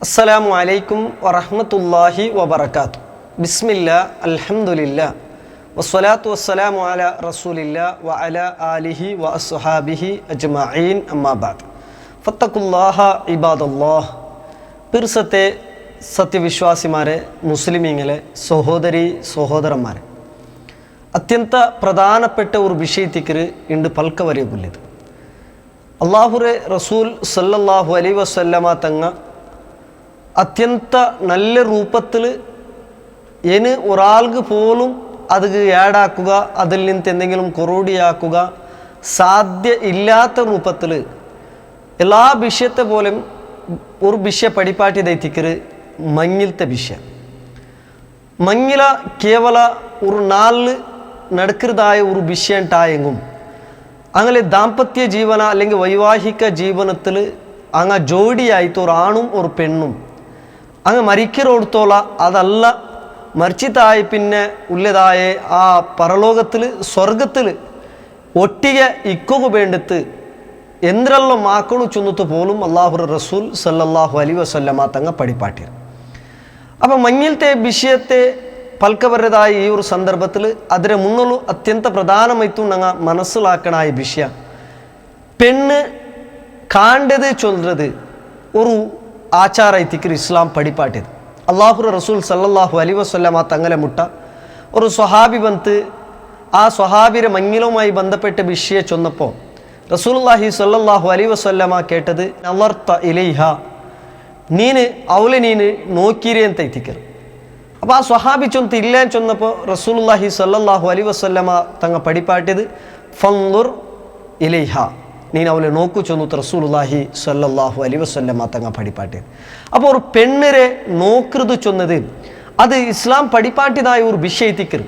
അസ്സലാമു അലൈക്കും വറഹ്മത്തുള്ളാഹി വബറകാതുഹു. ബിസ്മില്ലാ അൽഹംദുലില്ലാ വസ്സലാത്തു വസ്സലാമു അലാ റസൂലില്ലാ വഅലാ ആലിഹി വഅസ്ഹാബിഹി അജ്മഈൻ അമ്മാ ബഅദ്. ഫത്തഖുല്ലാഹ ഇബാദല്ലാഹ്. പിർസത്തെ സത്യവിശ്വാസിമാരെ, മുസ്ലിമീങ്ങളെ, സഹോദരി സഹോദരന്മാരെ, ಅತ್ಯಂತ ಪ್ರಧಾನಪಟ್ಟ ಒಂದು ವಿಷಯತಿಕರು ಇಂದು ಪಲ್ಕವರೆಗುಲ್ಲಿದು. ಅಲ್ಲಾಹುರೆ ರಸೂಲ್ ಸಲ್ಲಲ್ಲಾಹು ಅಲೈಹಿ ವಸಲ್ಲಮ തങ്ങ അത്യന്ത നല്ല രൂപത്തിൽ ഇനി ഒരാൾക്ക് പോലും അത് ആഡാക്കുക, അതിൽ നിന്ന് എന്തെങ്കിലും കൊറോടിയാക്കുക സാധ്യ ഇല്ലാത്ത രൂപത്തിൽ എല്ലാ വിഷയത്തെ പോലും ഒരു വിഷയ പഠിപ്പാട്ടി ദൈത്തിക്കര് മങ്ങിലത്തെ വിഷയം. മങ്ങില കേവല ഒരു നാല് നടക്കുന്നതായ ഒരു വിഷയണ്ടായെങ്കും അങ്ങനെ ദാമ്പത്യ ജീവന അല്ലെങ്കിൽ വൈവാഹിക ജീവനത്തിൽ അങ്ങ് ജോഡിയായിട്ട് ഒരു ആണും ഒരു പെണ്ണും അങ്ങ് മരിക്കരോടത്തോള അതല്ല മരിച്ചിട്ടായി പിന്നെ ഉള്ളതായ ആ പരലോകത്തിൽ സ്വർഗത്തിൽ ഒട്ടിಗೆ ഇക്കുക വേണ്ടത്ത് എന്തെല്ലാം മാക്കണു ചൊന്നിട്ട് പോലും അള്ളാഹു റസൂൽ സല്ലല്ലാഹു അലൈഹി വസല്ലമ തങ്ങ പഠിപ്പാട്ടിർ. അപ്പം മങ്ങിലത്തെ വിഷയത്തെ പൽക്കവരതായ ഈ ഒരു സന്ദർഭത്തിൽ അതിന് മുന്നോട്ട് അത്യന്ത പ്രധാനമായിട്ടും ഞങ്ങൾ മനസ്സിലാക്കണായ വിഷയം, പെണ്ണ് കാണ്ടത് ചൊല്ലുന്നത് ഒരു ആചാരത്തിക്ക് ഇസ്ലാം പഠിപ്പാട്ടിയത്. അള്ളാഹു റസൂൽ സല്ലല്ലാഹു അലൈഹി വസല്ലമ തങ്ങളെ മുട്ട ഒരു സ്വഹാബി ബന്ത് ആ സ്വഹാബിയുടെ മങ്ങിലുമായി ബന്ധപ്പെട്ട വിഷയം ചൊന്നപ്പോൾ റസൂലുള്ളാഹി സല്ലല്ലാഹു അലൈഹി വസല്ലമ കേട്ടത് നളർത ഇലൈഹ, നീന് അവളെ നീന് നോക്കിരേ ಅಂತ ಐತಿക്കರು. അപ്പോൾ ആ സ്വഹാബി ചൊന്ത് ഇല്ല എന്ന് ചൊന്നപ്പോൾ റസൂലുള്ളാഹി സല്ലല്ലാഹു അലൈഹി വസല്ലമ തങ്ങൾ പഠിപ്പാട്ടിയത് ഫൻദുർ ഇലൈഹ, നീನು ಅವಳೆ ನೋಕು ಚೊಂದು റസൂലുള്ളാഹി സല്ലല്ലാഹു അലൈഹി വസല്ലമ തങ്ങൾ പഠിപ്പാട്ടിയത്. അപ്പോൾ ഒരു പെണ്ണിനെ നോക്കുന്നത് ചൊന്നത് അത് ഇസ്ലാം പഠിപ്പാട്ടിയതായ ഒരു വിഷയത്തിക്കറ്.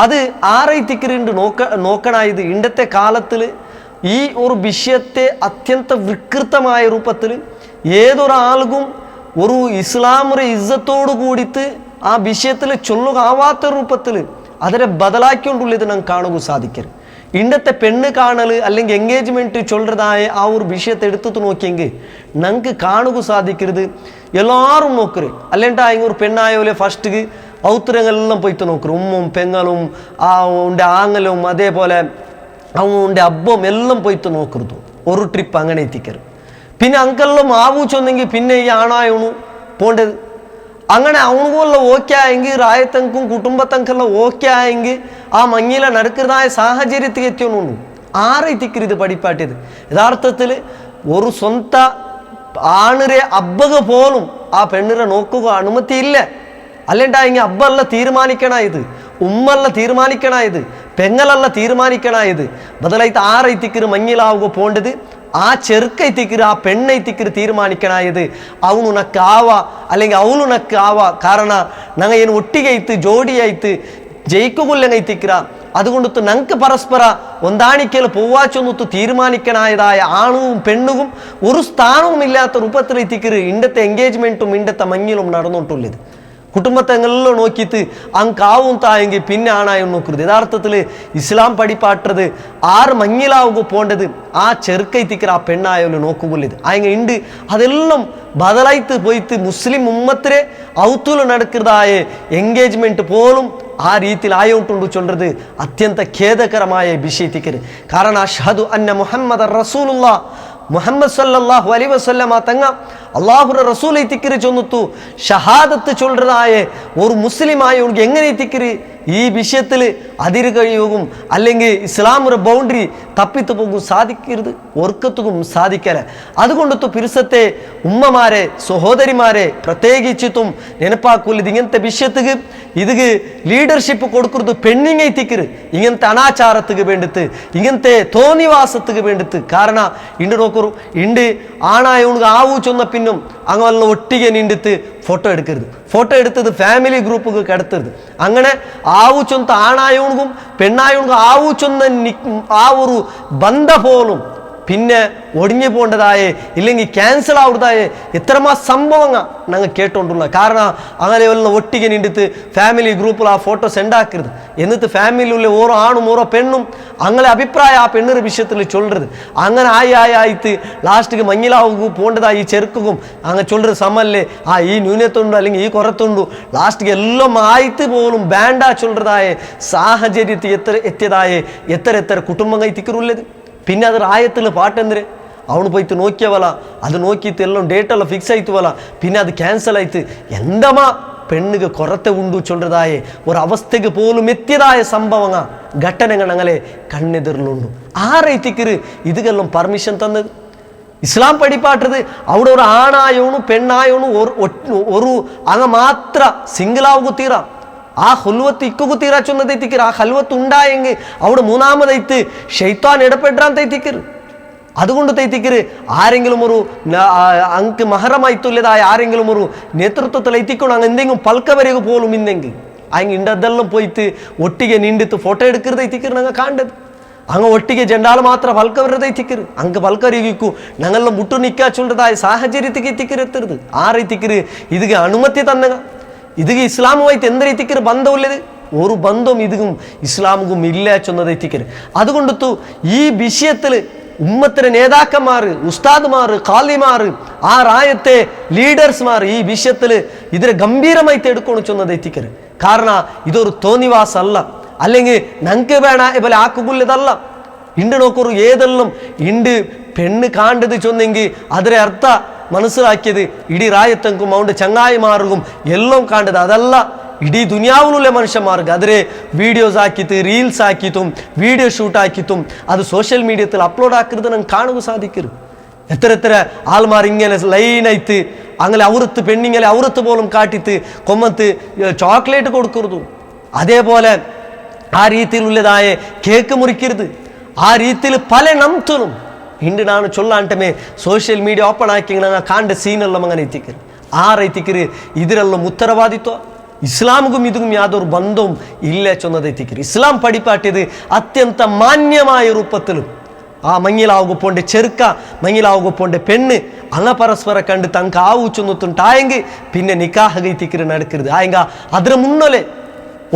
അത് ആറൈത്തിക്കറുണ്ട് നോക്കണായത് ഇന്നത്തെ കാലത്തിൽ ഈ ഒരു വിഷയത്തെ അത്യന്ത വികൃതമായ രൂപത്തിൽ ഏതൊരാൾക്കും ഒരു ഇസ്ലാമിന്റെ ഇസ്സത്തോട് കൂടിയിട്ട് ആ വിഷയത്തിൽ ചൊല്ലുകാവാത്ത രൂപത്തിൽ അതിനെ ബദലാക്കിക്കൊണ്ടുള്ളത് നമുക്ക് കാണുക സാധിക്കരുത്. ഇന്നത്തെ പെണ്ണ് കാണൽ അല്ലെങ്കിൽ എൻഗേജ്മെൻറ്റ് ചൊല്ലുന്നതായ ആ ഒരു വിഷയത്തെ എടുത്തിട്ട് നോക്കിയെങ്കിൽ നമുക്ക് കാണുക സാധിക്കരുത്. എല്ലാവരും നോക്കരുത് അല്ലെങ്കിട്ട് ആ ഒരു പെണ്ണായോലെ ഫസ്റ്റ് ഔത്തരങ്ങളെല്ലാം പോയിട്ട് നോക്കരു, ഉമ്മും പെങ്ങളും ആ ഉണ്ട ആങ്ങലും അതേപോലെ അവൻ്റെ അബ്ബും എല്ലാം പോയിട്ട് നോക്കരുത്. ഒരു ട്രിപ്പ് അങ്ങനെ എത്തിക്കരുത്. പിന്നെ അങ്കെല്ലാം ആവൂ ചൊന്നെങ്കിൽ പിന്നെ ഈ ആണായോണു പോണ്ടത്. അങ്ങനെ അവനുകളെല്ലാം ഓക്കെ ആയെങ്കിൽ റായത്തങ്കും കുടുംബത്തങ്കെല്ലാം ഓക്കെ ആയെങ്കിൽ ആ മങ്ങില നടക്കുന്നതായ സാഹചര്യത്തിൽ എത്തിയോണു ആരെത്തിക്കരു ഇത് പഠിപ്പാട്ടിയത്. യഥാർത്ഥത്തിൽ ഒരു സ്വന്ത ആണിരെ അബ്ബക പോലും ആ പെണ്ണിനെ നോക്കുക അനുമതിയില്ല. അല്ലെണ്ടായെങ്കിൽ അബ്ബല്ല തീരുമാനിക്കണായത്, ഉമ്മല്ല തീരുമാനിക്കണായത്, പെങ്ങളല്ല തീരുമാനിക്കണായത്. ബദലായിട്ട് ആരെത്തിക്കരു മങ്ങിലാവുക പോണ്ടത് ആ ചെറുക്കൈത്തിക്കര് ആ പെണ്ണൈത്തിക്കര് തീരുമാനിക്കണായത് അവനുനക്ക് ആവാ അല്ലെങ്കിൽ അവളുനക്ക് ആവാ. കാരണം ഞങ്ങൾ ಏನು ಒಟ್ಟಿಗೆ ജോഡിയായിട്ട് ജയിക്കുകൊല്ലങ്ങൈത്തിക്കര. അതുകൊണ്ടത്ത് ഞങ്ങൾക്ക് പരസ്പര ഒന്നാണിക്കൽ പോവാച്ചൊന്നത്ത് തീരുമാനിക്കണായതായ ആണും പെണ്ണും ഒരു സ്ഥാനവും ഇല്ലാത്ത രൂപത്തിലെത്തിക്കര് ഇണ്ടത്തെ എൻഗേജ്മെൻറ്റും ഇണ്ടത്തെ മങ്ങിലും നടന്നുകൊണ്ടുള്ളത്. കുടുംബത്തെല്ലാം നോക്കിയിട്ട് അങ്ങാവും തായെങ്കിൽ പിന്നെ ആണായി നോക്കരുത്. യഥാർത്ഥത്തിൽ ഇസ്ലാം പഠിപ്പാട്ടത് ആറ് മങ്ങിലാവുക പോണ്ടത് ആ ചെറുക്കൈത്തിക്കര ആ പെണ്ണായാലും നോക്കുകൊള്ളത് അങ്ങനെ ഉണ്ട്. അതെല്ലാം ബദലായിട്ട് പോയിട്ട് മുസ്ലിം ഉമ്മത്തിലെ ഔത്തുല് നടക്കുന്നതായ എൻഗേജ്മെൻറ്റ് പോലും ആ രീതിയിൽ ആയോണ്ടുണ്ട് ചൊല്ലുന്നത് അത്യന്ത ഖേദകരമായ വിഷയത്തിക്കര്. കാരണം അഷ്ഹദു അന്ന മുഹമ്മദ് റസൂലുള്ളാ, മുഹമ്മദ് സല്ലല്ലാഹു അലൈഹി വസല്ലമ തങ്ങ അള്ളാഹുടെ റസൂലൈ തിക്കര് ചൊന്നിത്തു ഷഹാദത്ത് ചൊല്ലുന്നതായ ഒരു മുസ്ലിമായോണ്ട് എങ്ങനെ തിക്കര് ഈ വിഷയത്തിൽ അതിര് കഴിയും അല്ലെങ്കിൽ ഇസ്ലാമിന്റെ ബൗണ്ടറി തപ്പിത്തു പോകും സാധിക്കരുത്, ഒർക്കത്തും സാധിക്കല. അതുകൊണ്ടത്തു പിരിസത്തെ ഉമ്മമാരെ സഹോദരിമാരെ പ്രത്യേകിച്ചിട്ടും നെനപ്പാക്കുള്ളത് ഇങ്ങനത്തെ വിഷയത്തുക്ക് ഇതിക്ക് ലീഡർഷിപ്പ് കൊടുക്കുന്നത് പെണ്ണിങ്ങൈ തിക്കര് ഇങ്ങനത്തെ അനാചാരത്തുക്ക് വേണ്ടിത്ത് ഇങ്ങനത്തെ തോന്നിവാസത്തുക്ക് വേണ്ടിത്ത്. കാരണം ഇണ്ട് നോക്കൂ, ഇണ്ട് ആണായോണ്ട് ആവൂ ചൊന്ന പിന്നും അങ്ങനെ ഒട്ടിಗೆ നിണ്ടിത്ത് ഫോട്ടോ എടുക്കരുത്. ഫോട്ടോ എടുത്തത് ഫാമിലി ഗ്രൂപ്പുക്ക് കിടത്തരുത്. അങ്ങനെ ആവൂ ചൊന്ന ആണായോണും പെണ്ണായോണും ആവൂ ചൊന്ന ആ ഒരു ബന്ധ പോലും പിന്നെ ഒടിഞ്ഞു പോകേണ്ടതായേ ഇല്ലെങ്കിൽ ക്യാൻസൽ ആവുന്നതായേ എത്രമാ സംഭവങ്ങൾ ഞങ്ങൾ കേട്ടോണ്ടുള്ള കാരണം അങ്ങനെ വല്ല ഒട്ടിಗೆ നിണ്ടിത്ത് ഫാമിലി ഗ്രൂപ്പിൽ ആ ഫോട്ടോ സെൻഡ് ആക്കരുത് എന്നിട്ട് ഫാമിലിയിലുള്ള ഓരോ ആണും ഓരോ പെണ്ണും അങ്ങനെ അഭിപ്രായം ആ പെണ്ണിന്റെ വിഷയത്തിൽ ചൊല്ലരുത് അങ്ങനെ ആയിട്ട് ലാസ്റ്റിക്ക് മഞ്ഞിലാവുക പോകേണ്ടതായി ചെറുക്കും അങ്ങനെ ചൊല്ലരുത് സമല്ലേ ഈ ന്യൂനത്തുണ്ടോ അല്ലെങ്കിൽ ഈ കുറത്തുണ്ടോ ലാസ്റ്റിക്ക് എല്ലാം ആയിട്ട് പോലും ബാൻഡാ ചൊല്ലതായ സാഹചര്യത്തിൽ എത്തിയതായ എത്ര കുടുംബങ്ങൾ തിക്കറുള്ളത് പിന്നെ അത് ആയത്തിൽ പാട്ടെന്തരെ അവನು പോയിട്ട് നോക്കിಯವಲ್ಲ ಅದು ನೋಕಿತ್ತು ಎಲ್ಲ ಡೇಟ್ ಎಲ್ಲ ಫಿಕ್ಸ್ ಆಯ್ತುವಲ್ಲ പിന്നെ അത് ക്യാൻസൽ ആയിട്ട് എന്തമാ പെണ്ണുക കൊറത്തെ ഉണ്ടു ചൊല്ലതായ ഒരു അവസ്ഥയ്ക്ക് പോലും എത്തിയതായ സംഭവങ്ങൾ ഘട്ടനങ്ങൾ ഞങ്ങളെ കണ്ണെതിറിലുണ്ട് ആരൈത്തിക്കര് ഇതുകെല്ലാം പെർമിഷൻ തന്നത് ഇസ്ലാം പഠിപ്പാട്ടത് അവിടെ ഒരു ആണായോണു പെണ്ണായോണു ഒരു അങ്ങ മാത്ര സിംഗിൾ ആവുക തീരാ ആ ഹുൽവത്ത് ഇക്കു തീരാ ചൊന്നതൈത്തിക്കര് ആ ഹൽവത്ത് ഉണ്ടായെങ്കിൽ അവിടെ മൂന്നാമതൈത്ത് ഷെയ്ത്താൻ ഇടപെടാന്തൈത്തിക്കര് അതുകൊണ്ട് തൈത്തിക്കര് ആരെങ്കിലും ഒരു അങ്ക് മഹറമായിത്തുള്ളതായ ആരെങ്കിലും ഒരു നേതൃത്വത്തിൽ എത്തിക്കണം അങ്ങ് എന്തെങ്കിലും പൽക്കവരക പോലും ഇന്നെങ്കിൽ അങ്ങ് ഇണ്ടതെല്ലാം പോയിട്ട് ഒട്ടിಗೆ നിണ്ടിത്ത് ഫോട്ടോ എടുക്കരുത് എത്തിക്കര് ഞങ്ങൾ കാണേണ്ടത് അങ്ങ് ഒട്ടിಗೆ ജെണ്ടാൾ മാത്രം പൽക്കവരത് എത്തിക്കര് അങ്ങ് പൽക്കറിയിക്കൂ ഞങ്ങളെല്ലാം മുട്ടു നിൽക്കാ ചൊല്ലതായ സാഹചര്യത്തിക്ക് എത്തിക്കര് എത്തരുത് ആരെത്തിക്കര് ഇതിಗೆ അനുമതി തന്നക ഇതിಗೆ ഇസ്ലാമുമായിട്ട് എന്തെത്തിക്കര് ബന്ധമുള്ളത് ഒരു ബന്ധവും ഇതും ഇസ്ലാമും ഇല്ല ചൊന്നത് എത്തിക്കര് അതുകൊണ്ടു ഈ വിഷയത്തിൽ ഉമ്മത്തിലെ നേതാക്കന്മാർ ഉസ്താദ്മാർ കാലിമാർ ആ റായത്തെ ലീഡേഴ്സ്മാർ ഈ വിഷയത്തിൽ ഇതിനെ ഗംഭീരമായിട്ട് എടുക്കണം ചൊന്നത് എത്തിക്കര് കാരണം ഇതൊരു തോന്നിവാസ അല്ല അല്ലെങ്കിൽ ഞങ്ങൾക്ക് വേണ ഇവലെ ആക്കുകുള്ളതല്ല ഇണ്ട് നോക്കൊരു ഏതെല്ലാം ഇണ്ട് പെണ്ണ് കാണ്ടത് ചൊന്നെങ്കിൽ അതിനെ അർത്ഥ മനസ്സിലാക്കിയത് ഇടീ റായത്തങ്കും അവൻ്റെ ചങ്ങായിമാർക്കും എല്ലാം കാണ്ടത് അതല്ല ഇടീ ദുനിയാവിലുള്ള മനുഷ്യന്മാർക്ക് അതിനെ വീഡിയോസ് ആക്കിയിട്ട് റീൽസ് ആക്കിയിട്ടും വീഡിയോ ഷൂട്ട് ആക്കിയിട്ടും അത് സോഷ്യൽ മീഡിയത്തിൽ അപ്ലോഡ് ആക്കരുത് നമുക്ക് കാണുക സാധിക്കരുത് എത്ര ആൾമാർ ഇങ്ങനെ ലൈനായിട്ട് അങ്ങനെ ഔറത്ത് പെണ്ണിങ്ങനെ ഔറത്ത് പോലും കാട്ടിത്ത് കൊമ്മത്ത് ചോക്ലേറ്റ് കൊടുക്കരുത് അതേപോലെ ആ രീതിയിലുള്ളതായ കേക്ക് മുറിക്കരുത് ആ രീതിയിൽ പല നംതുനും ഇണ്ട് ನಾನು ചൊല്ലാണ്ടമേ സോഷ്യൽ മീഡിയ ഓപ്പൺ ആക്കി കാണ്ട സീനെല്ലാം അങ്ങനെ എത്തിക്കരുത് ആരെത്തിക്കര് ഇതിലെല്ലാം ഉത്തരവാദിത്വം ഇസ്ലാമും ഇതും യാതൊരു ബന്ധവും ഇല്ല ചൊന്നത് എത്തിക്കര് ഇസ്ലാം പഠിപ്പാട്ടിയത് അത്യന്ത മാന്യമായ രൂപത്തിലും ആ മങ്ങിലാവുകപ്പോണ്ട് ചെറുക്ക മങ്ങിലാവുകപ്പോണ്ട് പെണ്ണ് അങ്ങ പരസ്പര കണ്ട് തങ്ക ആവു ചൊന്നുണ്ടായെങ്കിൽ പിന്നെ നിക്കാഹ് എത്തിക്കര് നടക്കരുത് ആയെങ്ക അതിന് മുന്നോലെ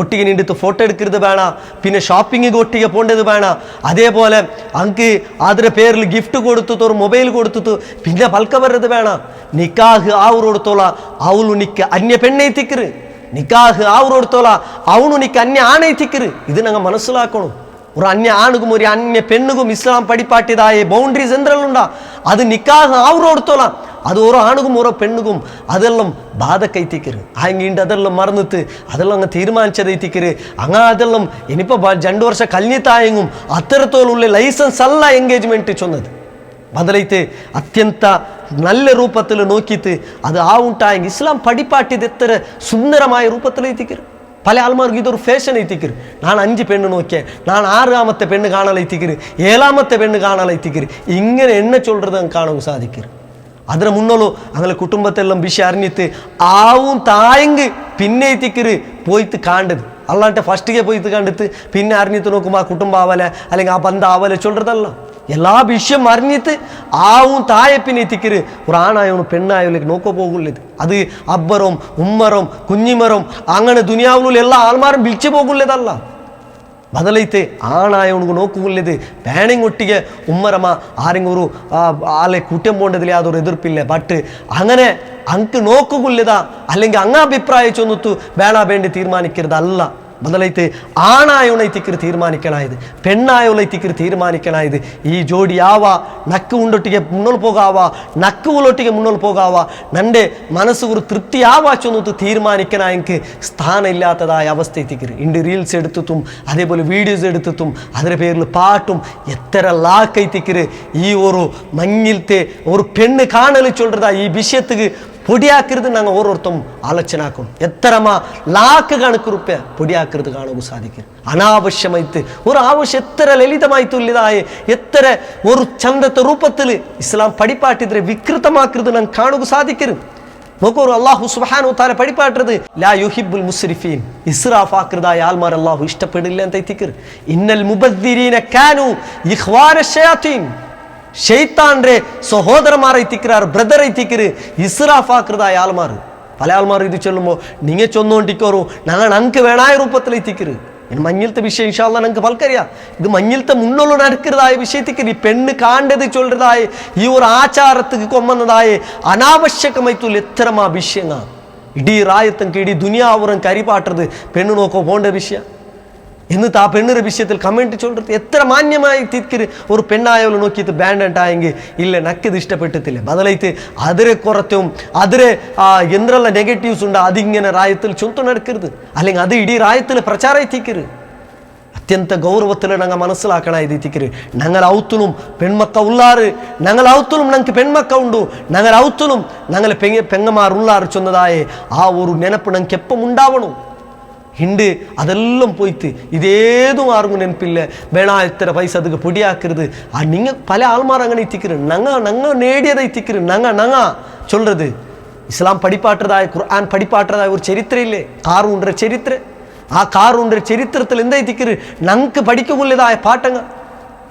ഒട്ടിಗೆ നിണ്ടിത്ത് ഫോട്ടോ എടുക്കരുത് വേണ പിന്നെ ഷോപ്പിങ്ങിಗೆ ഒട്ടിಗೆ പോണ്ടത് വേണ അതേപോലെ അങ്ക് അതിൻ്റെ പേരിൽ ഗിഫ്റ്റ് കൊടുത്തിട്ട് ഒരു മൊബൈൽ കൊടുത്തിട്ട് പിന്നെ പൽക്ക വരത് വേണ നിക്കാഹ് ആവരോടത്തോള അവളു നിക്ക അന്യ പെണ്ണൈത്തിക്കര് നിക്കാഹ് ആവരോടത്തോള അവണു നിക്ക അന്യ ആണൈത്തിക്കര് ഇത് ഞങ്ങൾ മനസ്സിലാക്കണം ഒരു അന്യ ആണുകും ഒരു അന്യ പെണ്ണുകും ഇസ്ലാം പഠിപ്പാട്ടിയതായ ബൗണ്ടറീസ് എന്തെല്ലാം ഉണ്ടാ അത് നിക്കാഹ് ആവരോടത്തോള അത് ഓരോ ആണുകും ഓരോ പെണ്ണുകും അതെല്ലാം ബാധക്കൈത്തിക്കര് അങ്ങീണ്ട് അതെല്ലാം മറന്നിട്ട് അതെല്ലാം അങ്ങ് തീരുമാനിച്ചതൈത്തിക്കര് അങ്ങ അതെല്ലാം ഇനിയിപ്പോൾ 2 വർഷം കഴിഞ്ഞിട്ടായെങ്കും അത്തരത്തോലുള്ള ലൈസൻസ് അല്ല എൻഗേജ്മെന്റ് ചൊന്നത് ബദലൈത്ത് അത്യന്ത നല്ല രൂപത്തിൽ നോക്കിയിട്ട് അത് ആവുണ്ടായെങ്കിൽ ഇസ്ലാം പഠിപ്പാട്ടിയത് എത്ര സുന്ദരമായ രൂപത്തിലെത്തിക്കര് പല ആൾമാർക്ക് ഇതൊരു ഫാഷൻ എത്തിക്കര് ഞാൻ 5 പെണ്ണ് നോക്കിയ ഞാൻ 6ാമത്തെ പെണ്ണ് കാണലെത്തിക്കര് 7ാമത്തെ പെണ്ണ് കാണലെത്തിക്കര് ഇങ്ങനെ എണ്ണ ചൊല്ലത് കാണാൻ സാധിക്കര് അതിന് മുന്നോളൂ അങ്ങനെ കുടുംബത്തെല്ലാം വിഷയം അറിഞ്ഞിട്ട് ആവും തായെങ്കിൽ പിന്നെ എത്തിക്കര് പോയിട്ട് കാണ്ടത് അല്ലാണ്ട് ഫസ്റ്റിಗೆ പോയിട്ട് കണ്ടിട്ട് പിന്നെ അറിഞ്ഞിട്ട് നോക്കുമ്പോൾ ആ കുടുംബം ആവലെ അല്ലെങ്കിൽ ആ ബന്ധം ആവലെ ചൊല്ലതല്ല എല്ലാ വിഷയം അറിഞ്ഞിട്ട് ആവും തായെ പിന്നെ എത്തിക്കര് ഒരു ആണായോണു പെണ്ണായോലേക്ക് നോക്കോ പോകുള്ളത് അത് അബ്ബറും ഉമ്മറും കുഞ്ഞിമറും അങ്ങനെ ദുനിയാവിലുള്ള എല്ലാ ആൾമാരും വിളിച്ചു പോകുള്ളതല്ല ബദലൈತೆ ആണായോണു നോക്കുള്ളത് വേണമെങ്കിൽ ഒട്ടിಗೆ ഉമ്മറമ്മ ആരെങ്കിലും ഒരു ആളെ കുറ്റം പോകേണ്ടതിൽ യാതൊരു എതിർപ്പില്ല ബട്ട് അങ്ങനെ അങ്ക് നോക്കുകൊള്ളതാ അല്ലെങ്കിൽ അങ്ങ അഭിപ്രായം ചൊന്നിത്തു വേണ വേണ്ടി തീരുമാനിക്കരുതല്ല ബദലൈತೆ ആണായോണൈത്തിക്കര് തീരുമാനിക്കണായത് പെണ്ണായോളൈത്തിക്കര് തീരുമാനിക്കണായത് ഈ ജോഡി ആവാ നക്ക് ഉണ്ടൊട്ടിಗೆ മുന്നോട്ട് പോകാവാ നക്ക് ഉള്ളൊട്ടിಗೆ മുന്നോട്ട് പോകാവാ നൻ്റെ മനസ്സ് ഒരു തൃപ്തി ആവാ ചൊന്നിട്ട് തീരുമാനിക്കണ എനിക്ക് സ്ഥാനം ഇല്ലാത്തതായ അവസ്ഥ എത്തിക്കര് ഇണ്ട് റീൽസ് എടുത്തിട്ടും അതേപോലെ വീഡിയോസ് എടുത്തിട്ടും അതിൻ്റെ പേരിൽ പാട്ടും എത്ര ലാക്കൈത്തിക്കര് ഈ ഒരു മഞ്ഞിലത്തെ ഒരു പെണ്ണ് കാണൽ ചൊല്ലതാ ഈ വിഷയത്തുക്ക് പൊടിയാക്കരുത് ഞങ്ങൾ ഓരോരുത്തരും ആലോചനാക്കണം എത്രമാ ലാക്ക് കണക്ക് റുപ്യ പൊടിയാക്കരുത് കാണുക സാധിക്കും അനാവശ്യമായിട്ട് ഒരു ആവശ്യം എത്ര ലളിതമായിട്ടുള്ളതായ എത്ര ഒരു ചന്തത്തെ രൂപത്തിൽ ഇസ്ലാം പഠിപ്പാട്ടിದ್ರೆ വികൃതമാക്കരുത് ഞങ്ങൾ കാണുക സാധിക്കരുത് നോക്കൂ അല്ലാഹു സുബ്ഹാനഹു വ തആല പഠിപ്പാട്ടത് ലാ യുഹിബ്ബുൽ മുസ്രിഫീൻ ഇസ്റാഫ് ആക്കരുതായ ആൾമാർ അല്ലാഹു ഇഷ്ടപ്പെടില്ല എന്ന് എത്തിക്കരുത് ഇന്നൽ മുബദ്ദിരീന കാനു ഇഖ്വാന ശയാത്തീൻ ഷെയ്ത്താന്റെ സഹോദരന്മാരെ തിക്കറാറ് ബ്രദറെ തിക്കര് ഇസ്രാഫാക്കൃതായ ആൾമാർ പല ആൾമാർ ഇത് ചൊല്ലുമ്പോൾ നിങ്ങൾ ചൊന്നോണ്ടിക്കോറു ഞങ്ങൾക്ക് വേണായ രൂപത്തിൽ തിക്കര് മഞ്ഞിലത്തെ വിഷയം ഇൻഷാ അല്ലാഹ് ഞങ്ങൾക്ക് പൽക്കറിയാം ഇത് മഞ്ഞിലത്തെ മുന്നുള്ള നടക്കുന്നതായ വിഷയത്തിക്ക് ഈ പെണ്ണ് കാണ്ടത് ചൊല്ലതായ ഈ ഒരു ആചാരത്തിക്ക് കൊമ്മുന്നതായ അനാവശ്യകമായിട്ടുള്ള എത്രമാ വിഷയങ്ങ ഇടീ റായത്തങ്ക് ഇടീ ദുനിയാവുറം കരിപാട്ടത് പെണ്ണ് നോക്കോ പോണ്ട വിഷയം എന്നിട്ട് ആ പെണ്ണിന്റെ വിഷയത്തിൽ കമൻറ്റ് ചൊല്ലത് എത്ര മാന്യമായി തിരിക്കര് ഒരു പെണ്ണായവൾ നോക്കിയിട്ട് ബാൻഡ് ഉണ്ടായെങ്കിൽ ഇല്ല നക്കിത് ഇഷ്ടപ്പെട്ടിട്ടില്ല ബദലായിട്ട് അതിരെ കുറത്തും അതിരെ എന്തെല്ലാം നെഗറ്റീവ്സ് ഉണ്ട് അതിങ്ങനെ റായത്തിൽ ചൊന്തു നടക്കരുത് അല്ലെങ്കിൽ അത് ഇടീ റായത്തിൽ പ്രചാരം എത്തിക്കരുത് അത്യന്ത ഗൗരവത്തിൽ ഞങ്ങൾ മനസ്സിലാക്കണ ഇത് എത്തിക്കര് ഞങ്ങൾ ഔത്തുലും പെൺമക്ക ഉള്ളാറ് ഞങ്ങൾ ഔത്തുലും ഞങ്ങൾക്ക് പെൺമക്ക ഉണ്ടു ഞങ്ങൾ ഔത്തുലും ഞങ്ങൾ പെങ്ങമാർ ഉള്ളാറ് ചൊന്നതായ ആ ഒരു നെനപ്പ് ഞങ്ങൾക്ക് എപ്പം ഉണ്ടാവണം ഹിണ്ട് അതെല്ലാം പോയിട്ട് ഇതേതും ആർക്കും നെനപ്പില്ല വേണ ഇത്ര പൈസ അതൊക്കെ പൊടിയാക്കരുത് നിങ്ങൾ പല ആൾമാർ അങ്ങനെ എത്തിക്കരുത് ഞങ്ങൾ നേടിയதை എത്തിക്കരുത് ഞങ്ങ ചൊല്ലത് ഇസ്ലാം പഠിപ്പാട്ടതായ ഖുർആൻ പഠിപ്പാട്ടതായ ഒരു ചരിത്രമില്ലേ കാറൂണ്ട ചരിത്രം ആ കാറൂണ്ട ചരിത്രത്തിൽ എന്താ എത്തിക്കരുത് ഞങ്ങൾക്ക് പഠിക്കുള്ളതായ പാട്ടങ്ങൾ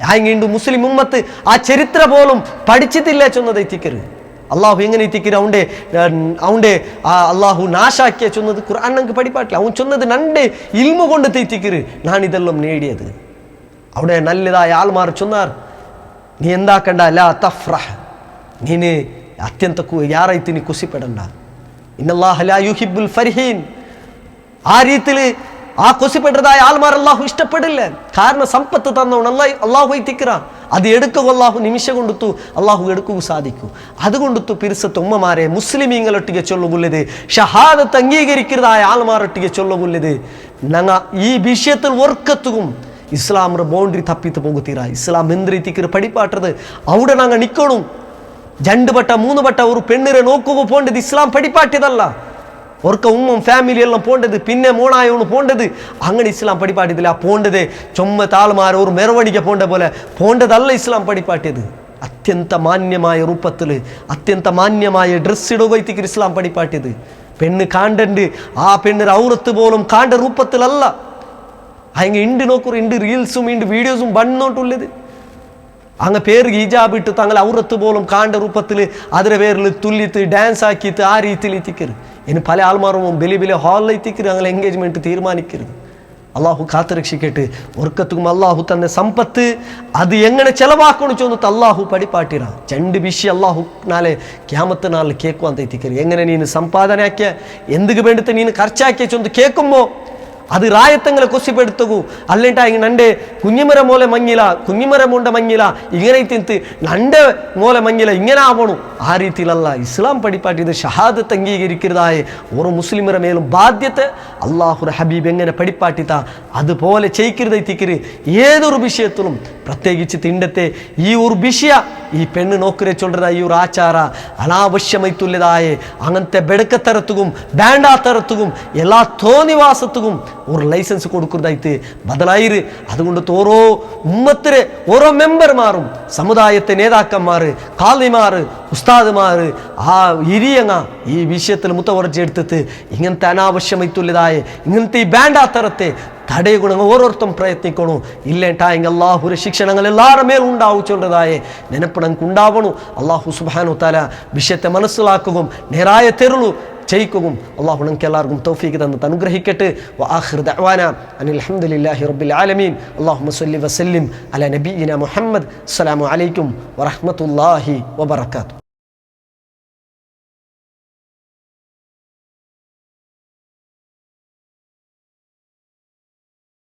ആയിണ്ട് മുസ്ലിം ഉമ്മത്ത് ആ ചരിത്ര പോലും പഠിച്ചിട്ടില്ല ചൊന്നത് എത്തിക്കരുത് അള്ളാഹു എങ്ങനെ എത്തിക്കരു അവൻ്റെ അള്ളാഹു നാശാക്കിയ ചൊന്നത് ഖുർആൻ ഞങ്ങൾക്ക് പഠിപ്പാട്ടില്ല അവൻ ചൊന്നത് നൻ്റെ ഇൽമ കൊണ്ട് തെറ്റിക്കരു ഞാനിതെല്ലാം നേടിയത് അവിടെ നല്ലതായ ആൾമാർ ചൊന്നാർ നീ എന്താക്കണ്ട ലാ തഫ്രഹ് നീന് അത്യന്ത യാറായിട്ട് നീ കുസിപ്പെടണ്ട ഇന്നല്ലാഹ ലാ യുഹിബ്ബുൽ ഫർഹീൻ ആ രീതിയിൽ ആ കുസിപ്പെട്ടതായ ആൾമാർ അള്ളാഹു ഇഷ്ടപ്പെടില്ല കാരണം സമ്പത്ത് തന്നവൻ അള്ളാഹു തിക്കറ അത് എടുക്കുക അള്ളാഹു നിമിഷം കൊണ്ടുത്തു അള്ളാഹു എടുക്കുക സാധിക്കൂ അതുകൊണ്ടുത്തു പിരിസത്ത് ഉമ്മമാരെ മുസ്ലിമീങ്ങളൊട്ടിಗೆ ചൊല്ലുകൊല്ലത് ഷഹാദത്ത് അംഗീകരിക്കുന്നതായ ആൾമാരൊട്ടിಗೆ ചൊല്ലുകൊല്ലത് ഞങ്ങൾ ഈ വിഷയത്തിൽ ഒർക്കത്തും ഇസ്ലാമിന്റെ ബൗണ്ടറി തപ്പിത്ത് പോകുത്തീരാ ഇസ്ലാം എന്ത് രീതിക്ക് പഠിപ്പാട്ടത് അവിടെ ഞങ്ങൾ നിൽക്കണം 2 വട്ട 3 വട്ട ഒരു പെണ്ണിനെ നോക്കുക പോണ്ടത് ഇസ്ലാം പഠിപ്പാട്ടിയതല്ല ഓർക്ക ഉമ്മം ഫാമിലി എല്ലാം പോണ്ടത് പിന്നെ മോണായോണ് പോണ്ടത് അങ്ങനെ ഇസ്ലാം പഠിപ്പാട്ടിയതില്ല ആ പോണ്ടത് ചൊമ്മ താൾമാർ ഒരു മെറവണിക്ക പോണ്ട പോലെ പോണ്ടതല്ല ഇസ്ലാം പഠിപ്പാട്ടിയത് അത്യന്ത മാന്യമായ രൂപത്തിൽ അത്യന്ത മാന്യമായ ഡ്രസ് ഇടുകയ്ക്ക് ഇസ്ലാം പഠിപ്പാട്ടിയത് പെണ്ണ് കാണ്ടണ്ട് ആ പെണ്ണിന് ഔറത്ത് പോലും കാണ്ട രൂപത്തിലല്ല അങ്ങനെ ഇണ്ട് നോക്കൂ ഇണ്ട് റീൽസും ഇണ്ട് വീഡിയോസും ബണ്ണോട്ടുള്ളത് അങ്ങ് പേര് ഹിജാബ് ഇട്ട് തങ്ങൾ ഔറത്ത് പോലും കാണ്ട രൂപത്തിൽ അതിന്റെ പേരിൽ തുല്ലിത്ത് ഡാൻസ് ആക്കിയിട്ട് ആ രീതിയിൽ എത്തിക്കരുത് ഇനി പല ആൾമാരും വലിയ വലിയ ഹാളിൽ എത്തിക്കരുത് അങ്ങനെ എൻഗേജ്മെന്റ് തീരുമാനിക്കരുത് അള്ളാഹു കാത്തുരക്ഷിക്കട്ടെ ഒർക്കത്തും അള്ളാഹു തന്നെ സമ്പത്ത് അത് എങ്ങനെ ചെലവാക്കണം ചൊന്നിട്ട് അള്ളാഹു പഠിപ്പാട്ടിറ 2 വിഷയം അള്ളാഹു നാളെ ക്യാമത്ത് നാളിൽ കേൾക്കുവാൻ എത്തിക്കരുത് എങ്ങനെ നീന് സമ്പാദനയാക്കിയ എന്തിക്ക് വേണ്ടിയിട്ട് നീന് ഖർച്ചാക്കിയ ചൊന്ന് കേൾക്കുമ്പോൾ അത് റായത്തങ്ങളെ കൊസിപ്പെടുത്തുകൂ അല്ലേട്ടാ നൻ്റെ കുഞ്ഞിമര മോലെ മഞ്ഞില കുഞ്ഞിമര മോണ്ട മഞ്ഞില ഇങ്ങനെ തിന്ത് നൻ്റെ മോലെ മഞ്ഞില ഇങ്ങനെ ആവണം ആ രീതിയിലല്ല ഇസ്ലാം പഠിപ്പാട്ടിയത് ഷഹാദത്ത് അംഗീകരിക്കുന്നതായ ഓരോ മുസ്ലിമര മേലും ബാധ്യത അള്ളാഹുര ഹബീബ് എങ്ങനെ പഠിപ്പാട്ടിത്ത അതുപോലെ ചെയ്യരുതെത്തിക്കര് ഏതൊരു വിഷയത്തിലും പ്രത്യേകിച്ച് തിണ്ടത്തെ ഈ ഒരു വിഷയ ഈ പെണ്ണ് നോക്കരെ ചൊല്ലത ഈ ഒരു ആചാര അനാവശ്യമായിട്ടുള്ളതായ അങ്ങനത്തെ ബെടക്കത്തരത്തും ബാൻഡാത്തരത്തും എല്ലാ തോന്നിവാസത്തും ഒരു ലൈസൻസ് കൊടുക്കുന്നതായിട്ട് ബദലായിര് അതുകൊണ്ട് ഓരോ ഉമ്മത്തിരെ ഓരോ മെമ്പർമാരും സമുദായത്തെ നേതാക്കന്മാർ കാളിമാർ ഉസ്താദുമാർ ആ ഇരിയങ്ങ ഈ വിഷയത്തിൽ മുത്തവർജെടുത്തിട്ട് ഇങ്ങനത്തെ അനാവശ്യമായിട്ടുള്ളതായ ഇങ്ങനത്തെ ഈ ബാൻഡാത്തരത്തെ തടയുകണം ഓരോരുത്തരും പ്രയത്നിക്കണം ഇല്ലേട്ടായെങ്കിൽ അള്ളാഹുര ശിക്ഷണങ്ങൾ എല്ലാവരുടെ മേലും ഉണ്ടാവും ചൊല്ലതായ നെനപ്പ് ഞങ്ങൾക്ക് ഉണ്ടാവണം അള്ളാഹു സുബ്ഹാനഹു തആല വിഷയത്തെ മനസ്സിലാക്കുകയും നേരായ തെരുളു ചെയ്യിക്കുകയും അള്ളാഹു ഞങ്ങൾക്ക് എല്ലാവർക്കും തൗഫീഖ് തന്നിട്ട് അനുഗ്രഹിക്കട്ടെ വആഖിറു ദഅ്വാനാ അനിൽ ഹംദുലില്ലാഹി റബ്ബിൽ ആലമീൻ അല്ലാഹുമ്മ സ്വല്ലി വസല്ലിം അലാ നബിയിനാ മുഹമ്മദ് അസ്സലാമു അലൈക്കും വറഹ്മത്തുള്ളാഹി വബറകാതുഹു.